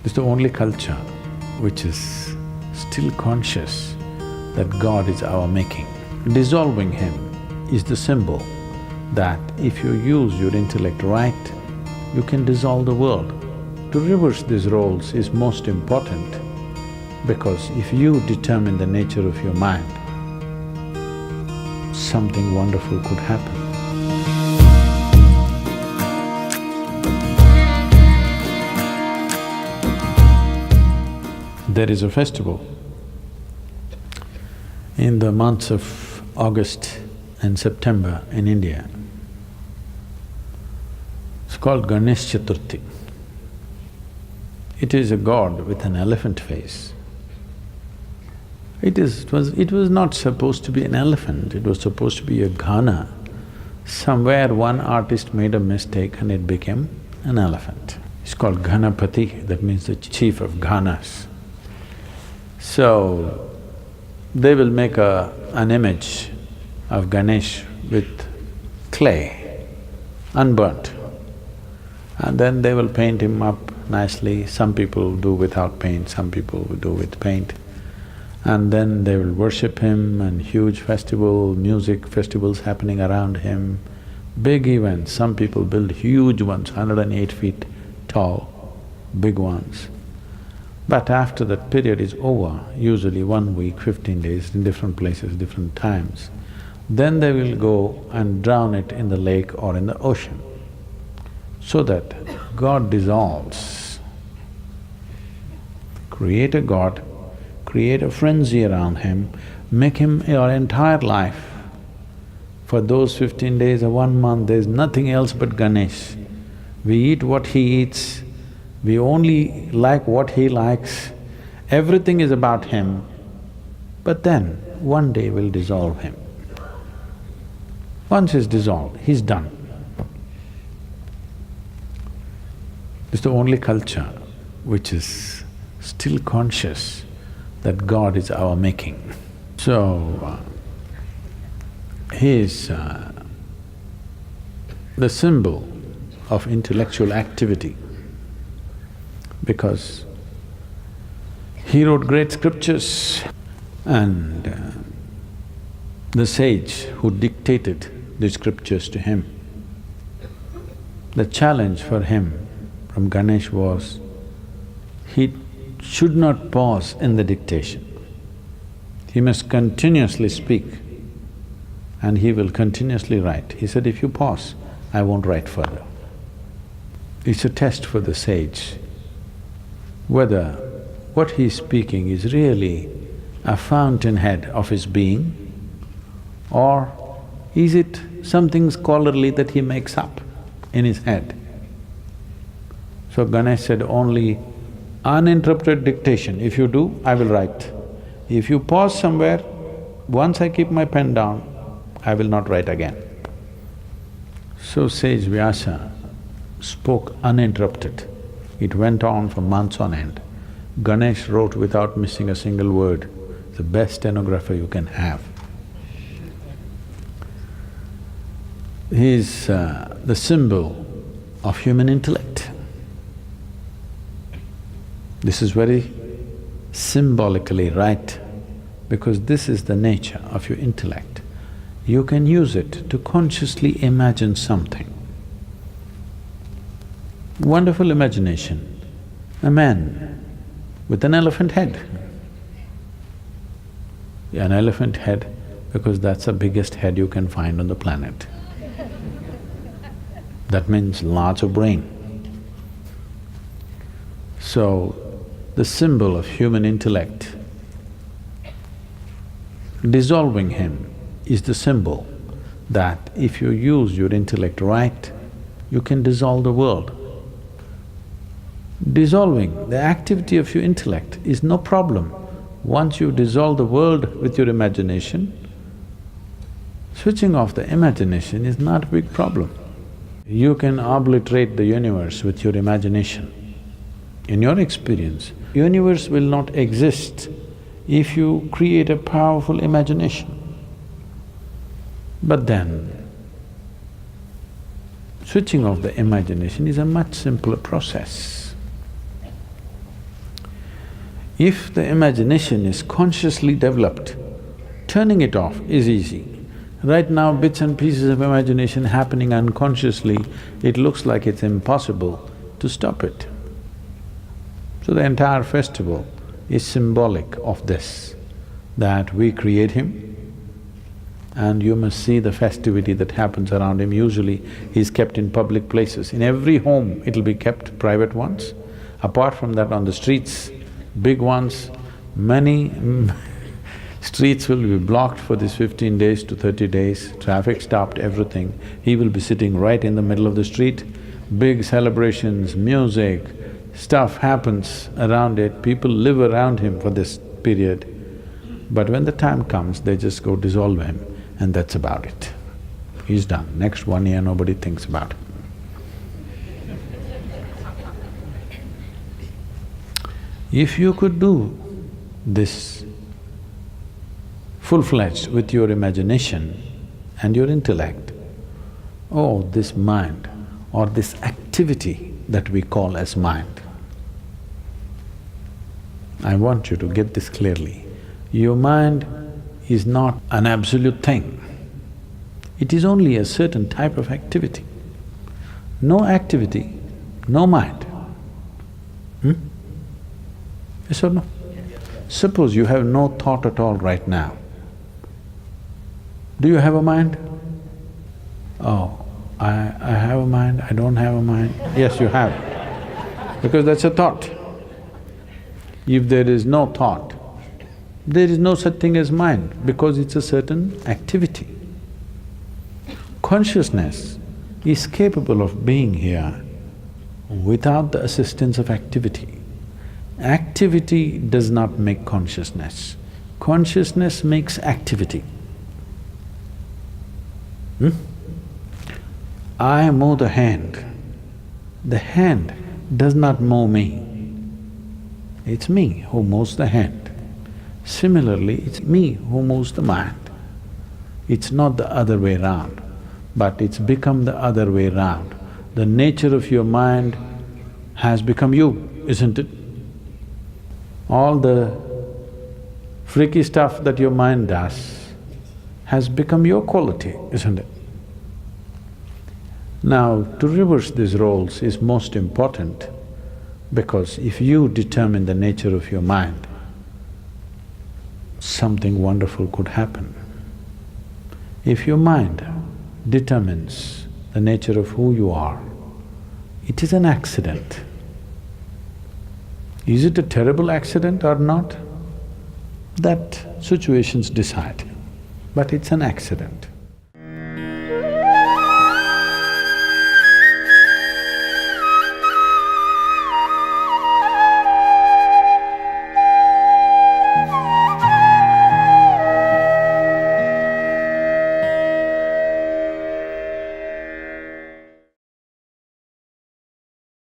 It's the only culture which is still conscious that God is our making. Dissolving Him is the symbol that if you use your intellect right, you can dissolve the world. To reverse these roles is most important because if you determine the nature of your mind, something wonderful could happen. There is a festival in the months of August and September in India. It's called Ganesh Chaturthi. It is a god with an elephant face. It was not supposed to be an elephant, it was supposed to be a ghana. Somewhere one artist made a mistake and it became an elephant. It's called Ganapati, that means the chief of ghanas. So, they will make an image of Ganesh with clay, unburnt, and then they will paint him up nicely. Some people do without paint, some people do with paint. And then they will worship him and huge festival, music festivals happening around him, big events. Some people build huge ones, 108 feet tall, big ones. But after that period is over, usually 1 week, 15 days, in different places, different times, then they will go and drown it in the lake or in the ocean, so that God dissolves. Create a god, create a frenzy around him, make him your entire life. For those 15 days or 1 month, there's nothing else but Ganesh. We eat what he eats, we only like what he likes, everything is about him, but then one day we'll dissolve him. Once he's dissolved, he's done. It's the only culture which is still conscious that God is our making. So, he is the symbol of intellectual activity because he wrote great scriptures and the sage who dictated the scriptures to him, the challenge for him from Ganesh was, he should not pause in the dictation. He must continuously speak and he will continuously write. He said, if you pause, I won't write further. It's a test for the sage, whether what he's speaking is really a fountainhead of his being or is it something scholarly that he makes up in his head. So Ganesh said, only uninterrupted dictation, if you do, I will write. If you pause somewhere, once I keep my pen down, I will not write again. So sage Vyasa spoke uninterrupted. It went on for months on end. Ganesh wrote without missing a single word, the best stenographer you can have. He is the symbol of human intellect. This is very symbolically right because this is the nature of your intellect. You can use it to consciously imagine something. Wonderful imagination, a man with an elephant head. An elephant head because that's the biggest head you can find on the planet. That means lots of brain. So, the symbol of human intellect, dissolving him is the symbol that if you use your intellect right, you can dissolve the world. Dissolving the activity of your intellect is no problem. Once you dissolve the world with your imagination, switching off the imagination is not a big problem. You can obliterate the universe with your imagination. In your experience, universe will not exist if you create a powerful imagination. But then, switching off the imagination is a much simpler process. If the imagination is consciously developed, turning it off is easy. Right now, bits and pieces of imagination happening unconsciously, it looks like it's impossible to stop it. So the entire festival is symbolic of this, that we create him and you must see the festivity that happens around him. Usually he's kept in public places. In every home it'll be kept, private ones. Apart from that, on the streets, big ones, many streets will be blocked for this 15 days to 30 days, traffic stopped, everything. He will be sitting right in the middle of the street, big celebrations, music, stuff happens around it, people live around him for this period. But when the time comes, they just go dissolve him and that's about it. He's done. Next 1 year, nobody thinks about him. If you could do this full-fledged with your imagination and your intellect, oh, this mind or this activity that we call as mind, I want you to get this clearly. Your mind is not an absolute thing. It is only a certain type of activity. No activity, no mind. Yes or no? Suppose you have no thought at all right now. Do you have a mind? Oh, I have a mind, I don't have a mind. Yes, you have, because that's a thought. If there is no thought, there is no such thing as mind, because it's a certain activity. Consciousness is capable of being here without the assistance of activity. Activity does not make consciousness. Consciousness makes activity. I move the hand. The hand does not move me. It's me who moves the hand. Similarly, it's me who moves the mind. It's not the other way round, but it's become the other way round. The nature of your mind has become you, isn't it? All the freaky stuff that your mind does has become your quality, isn't it? Now, to reverse these roles is most important, because if you determine the nature of your mind, something wonderful could happen. If your mind determines the nature of who you are, it is an accident. Is it a terrible accident or not? That situations decide, but it's an accident.